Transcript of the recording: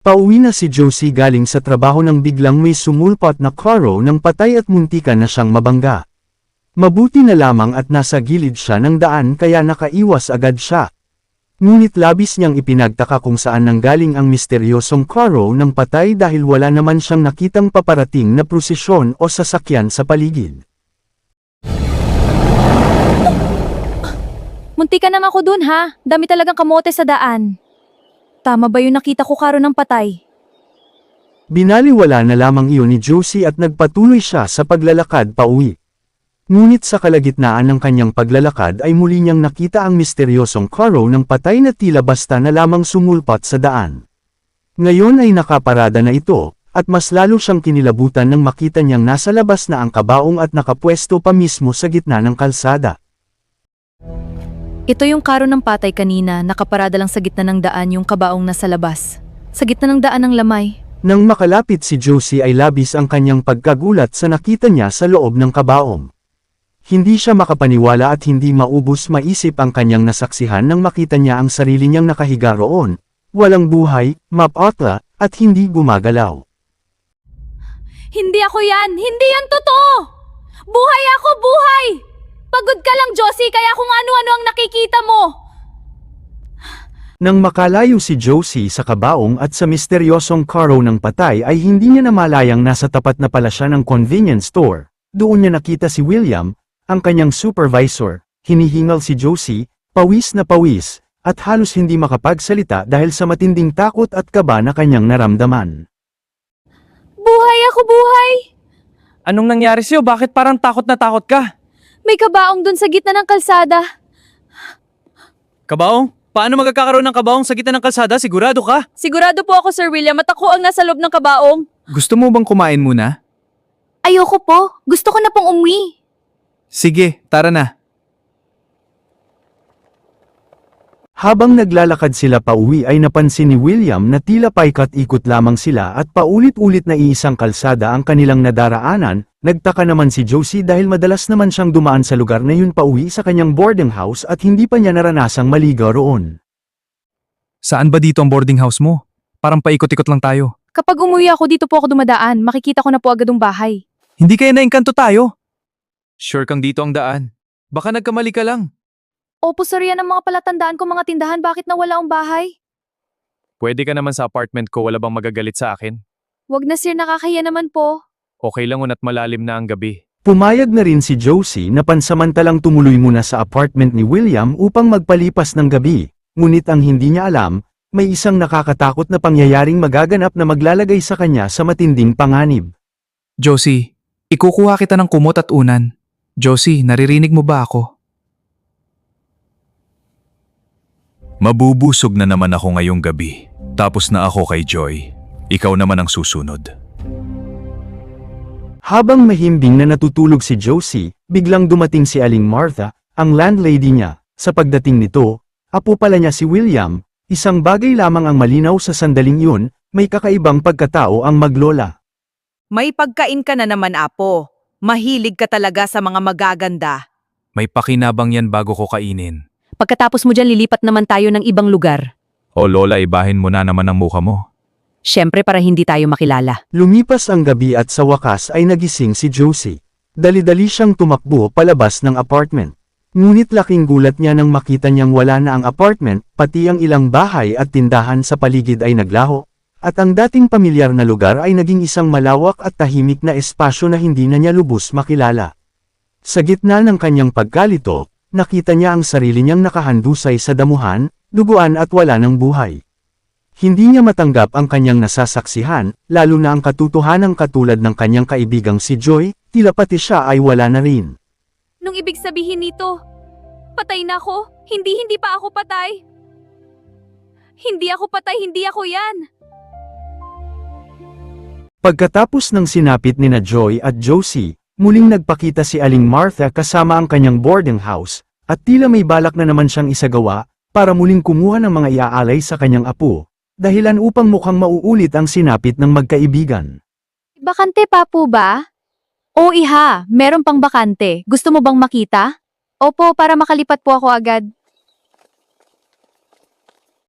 Pauwi na si Josie galing sa trabaho nang biglang may sumulpot na karo ng patay at muntikan na siyang mabangga. Mabuti na lamang at nasa gilid siya ng daan kaya nakaiwas agad siya. Ngunit labis niyang ipinagtaka kung saan nanggaling ang misteryosong karo ng patay dahil wala naman siyang nakitang paparating na prosesyon o sasakyan sa paligid. Muntikan na ako dun ha, dami talagang kamote sa daan. Tama ba yung nakita ko karo ng patay? Binaliwala na lamang iyon ni Josie at nagpatuloy siya sa paglalakad pauwi. Ngunit sa kalagitnaan ng kanyang paglalakad ay muli niyang nakita ang misteryosong karo ng patay na tila basta na lamang sumulpot sa daan. Ngayon ay nakaparada na ito, at mas lalo siyang kinilabutan nang makita niyang nasa labas na ang kabaong at nakapwesto pa mismo sa gitna ng kalsada. Ito yung karo ng patay kanina, nakaparada lang sa gitna ng daan yung kabaong nasa labas. Sa gitna ng daan ng lamay. Nang makalapit si Josie ay labis ang kanyang pagkagulat sa nakita niya sa loob ng kabaong. Hindi siya makapaniwala at hindi maubos maisip ang kanyang nasaksihan nang makita niya ang sarili niyang nakahiga roon, walang buhay, mapotla, at hindi gumagalaw. Hindi ako yan! Hindi yan totoo! Buhay ako, buhay! Pagod ka lang, Josie, kaya kung ano-ano ang nakikita mo! Nang makalayo si Josie sa kabaong at sa misteryosong karo ng patay ay hindi niya namalayang nasa tapat na pala siya ng convenience store. Doon niya nakita si William, ang kanyang supervisor, hinihingal si Josie, pawis na pawis, at halos hindi makapagsalita dahil sa matinding takot at kaba na kanyang naramdaman. Buhay ako, buhay! Anong nangyari sa'yo? Bakit parang takot na takot ka? May kabaong dun sa gitna ng kalsada. Kabaong? Paano magkakaroon ng kabaong sa gitna ng kalsada? Sigurado ka? Sigurado po ako, Sir William, at ako ang nasa loob ng kabaong. Gusto mo bang kumain muna? Ayoko po. Gusto ko na pong umuwi. Sige, tara na. Habang naglalakad sila pauwi ay napansin ni William na tila paikat-ikot lamang sila at paulit-ulit na iisang kalsada ang kanilang nadaraanan. Nagtaka naman si Josie dahil madalas naman siyang dumaan sa lugar na yun pauwi sa kanyang boarding house at hindi pa niya naranasang maligaw roon. Saan ba dito ang boarding house mo? Parang paikot-ikot lang tayo. Kapag umuwi ako, dito po ako dumadaan. Makikita ko na po agad ang bahay. Hindi kaya naengkanto tayo? Sure kang dito ang daan. Baka nagkamali ka lang. Opo, sir, yan ang mga palatandaan ko mga tindahan. Bakit nawala ang bahay? Pwede ka naman sa apartment ko, wala bang magagalit sa akin? Wag na, sir, nakakahiya naman po. Okay lang at malalim na ang gabi. Pumayag na rin si Josie na pansamantalang tumuloy muna sa apartment ni William upang magpalipas ng gabi. Ngunit ang hindi niya alam, may isang nakakatakot na pangyayaring magaganap na maglalagay sa kanya sa matinding panganib. Josie, ikukuha kita ng kumot at unan. Josie, naririnig mo ba ako? Mabubusog na naman ako ngayong gabi. Tapos na ako kay Joy. Ikaw naman ang susunod. Habang mahimbing na natutulog si Josie, biglang dumating si Aling Martha, ang landlady niya. Sa pagdating nito, apo pala niya si William. Isang bagay lamang ang malinaw sa sandaling yun, may kakaibang pagkatao ang maglola. May pagkain ka na naman, Apo. Mahilig ka talaga sa mga magaganda. May pakinabang yan bago ko kainin. Pagkatapos mo dyan, lilipat naman tayo ng ibang lugar. O Lola, ibahin mo na naman ang mukha mo. Siyempre para hindi tayo makilala. Lumipas ang gabi at sa wakas ay nagising si Josie. Dali-dali siyang tumakbo palabas ng apartment. Ngunit laking gulat niya nang makita niyang wala na ang apartment, pati ang ilang bahay at tindahan sa paligid ay naglaho. At ang dating pamilyar na lugar ay naging isang malawak at tahimik na espasyo na hindi na niya lubos makilala. Sa gitna ng kanyang pagkalito, nakita niya ang sarili niyang nakahandusay sa damuhan, duguan at wala ng buhay. Hindi niya matanggap ang kanyang nasasaksihan, lalo na ang katotohanang katulad ng kanyang kaibigang si Joy, tila pati siya ay wala na rin. Nung ibig sabihin nito, patay na ako? Hindi pa ako patay. Hindi ako patay, hindi ako yan. Pagkatapos ng sinapit nina Joy at Josie, muling nagpakita si Aling Martha kasama ang kanyang boarding house, at tila may balak na naman siyang isagawa, para muling kumuha ng mga iaalay sa kanyang apo, dahilan upang mukhang mauulit ang sinapit ng magkaibigan. Bakante pa po ba? Oo, iha, meron pang bakante. Gusto mo bang makita? Opo, para makalipat po ako agad.